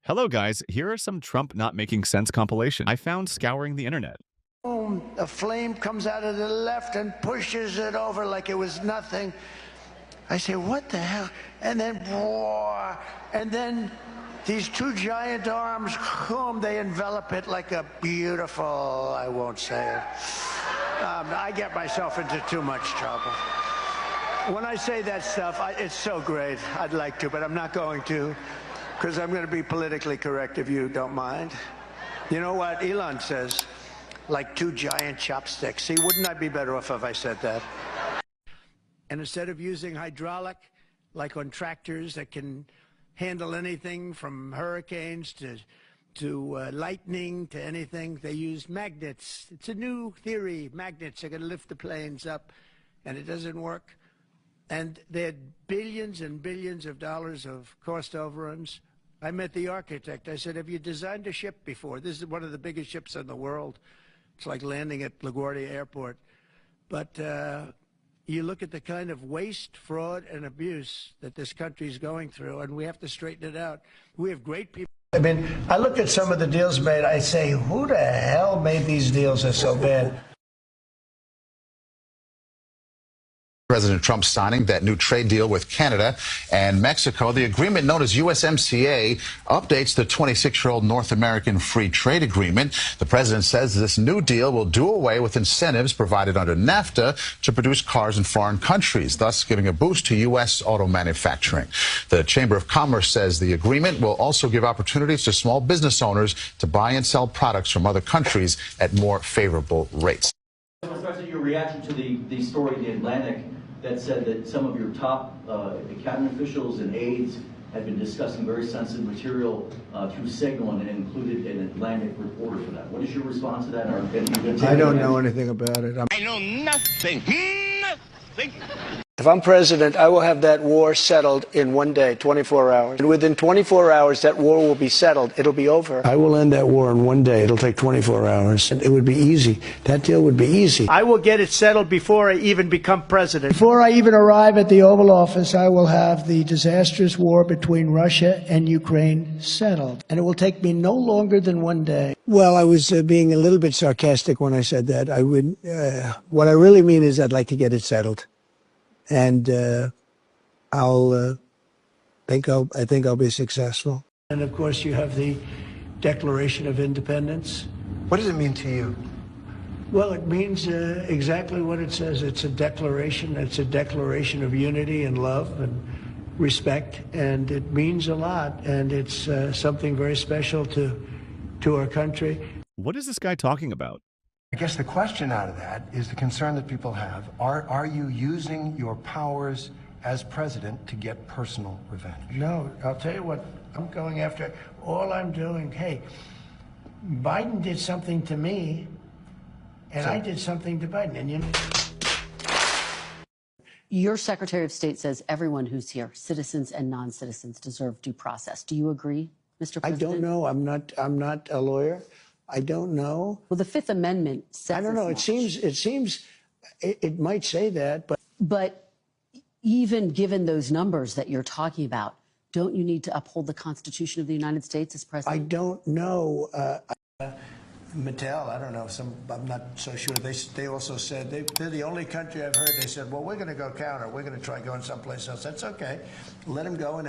Hello, guys. Here are some Trump not making sense compilation I found scouring the internet. Boom, a flame comes out of the left and pushes it over like it was nothing. I say, what the hell? And then, whoa, and then these two giant arms, boom, they envelop it like a beautiful, I won't say it. I get myself into too much trouble. When I say that stuff, it's so great. I'd like to, but I'm not going to, because I'm going to be politically correct if you don't mind. You know what Elon says? Like two giant chopsticks. See, wouldn't I be better off if I said that? And instead of using hydraulic, like on tractors that can handle anything from hurricanes to lightning to anything, they used magnets. It's a new theory. Magnets are going to lift the planes up, and it doesn't work. And they had billions and billions of dollars of cost overruns. I met the architect. I said, have you designed a ship before? This is one of the biggest ships in the world. It's like landing at LaGuardia Airport. But you look at the kind of waste, fraud, and abuse that this country is going through, and we have to straighten it out. We have great people. I mean, I look at some of the deals made. I say, who the hell made these deals that are so bad? President Trump signing that new trade deal with Canada and Mexico. The agreement known as USMCA updates the 26-year-old North American Free Trade Agreement. The president says this new deal will do away with incentives provided under NAFTA to produce cars in foreign countries, thus giving a boost to U.S. auto manufacturing. The Chamber of Commerce says the agreement will also give opportunities to small business owners to buy and sell products from other countries at more favorable rates. President, your reaction to the story in The Atlantic that said that some of your top cabinet officials and aides had been discussing very sensitive material through Signal and included an Atlantic reporter for that. What is your response to that? I don't know anything about it. I know nothing. Nothing. If I'm president, I will have that war settled in one day, 24 hours. And within 24 hours, that war will be settled. It'll be over. I will end that war in one day. It'll take 24 hours. And it would be easy. That deal would be easy. I will get it settled before I even become president. Before I even arrive at the Oval Office, I will have the disastrous war between Russia and Ukraine settled. And it will take me no longer than one day. Well, I was being a little bit sarcastic when I said that. What I really mean is I'd like to get it settled. And I think I'll be successful. And of course, you have the Declaration of Independence. What does it mean to you? Well, it means exactly what it says. It's a declaration. It's a declaration of unity and love and respect, and it means a lot. And it's something very special to our country. What is this guy talking about? I guess the question out of that is the concern that people have. Are you using your powers as president to get personal revenge? No, I'll tell you what, I'm going after. All I'm doing, hey, Biden did something to me, and I did something to Biden. And you know, your Secretary of State says everyone who's here, citizens and non-citizens, deserve due process. Do you agree, Mr. President? I don't know. I'm not a lawyer. I don't know. Well, the Fifth Amendment says. I don't know. It might say that, but. But even given those numbers that you're talking about, don't you need to uphold the Constitution of the United States as president? I don't know. Mattel, I don't know. I'm not so sure. They also said they're the only country I've heard. They said, well, we're going to go counter. We're going to try going someplace else. That's okay. Let him go, and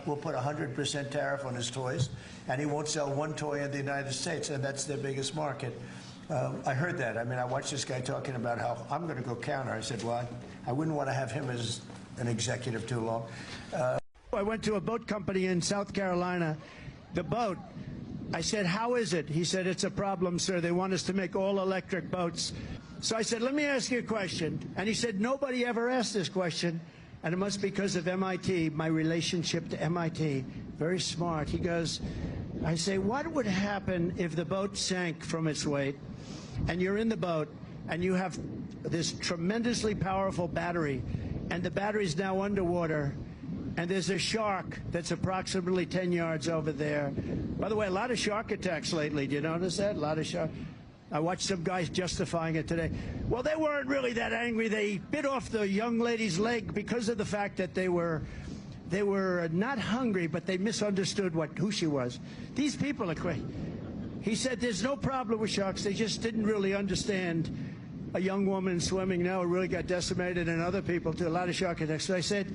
we'll put 100% tariff on his toys, and he won't sell one toy in the United States, and that's their biggest market. I heard that. I mean, I watched this guy talking about how I'm going to go counter. I said, well, I wouldn't want to have him as an executive too long. I went to a boat company in South Carolina. The boat. I said, how is it? He said, it's a problem, sir. They want us to make all electric boats. So I said, let me ask you a question. And he said, nobody ever asked this question. And it must be because of MIT, my relationship to MIT. Very smart. He goes, I say, what would happen if the boat sank from its weight and you're in the boat and you have this tremendously powerful battery and the battery's now underwater? And there's a shark that's approximately 10 yards over there. By the way, a lot of shark attacks lately. Do you notice that? A lot of shark. I watched some guys justifying it today. Well, they weren't really that angry. They bit off the young lady's leg because of the fact that they were they were not hungry, but they misunderstood who she was. These people are crazy. He said there's no problem with sharks. They just didn't really understand a young woman swimming now really got decimated, and other people too, a lot of shark attacks. So I said,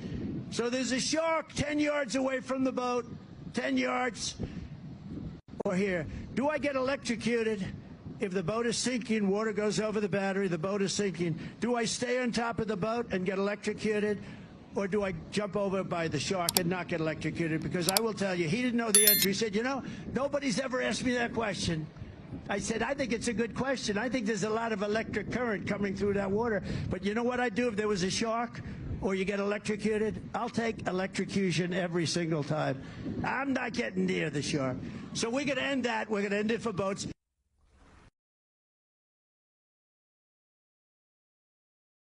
so there's a shark 10 yards away from the boat, 10 yards, or here. Do I get electrocuted? If the boat is sinking, water goes over the battery, the boat is sinking. Do I stay on top of the boat and get electrocuted? Or do I jump over by the shark and not get electrocuted? Because I will tell you, he didn't know the answer. He said, you know, nobody's ever asked me that question. I said, I think it's a good question. I think there's a lot of electric current coming through that water. But you know what I'd do if there was a shark or you get electrocuted? I'll take electrocution every single time. I'm not getting near the shark. So we're going to end that. We're going to end it for boats.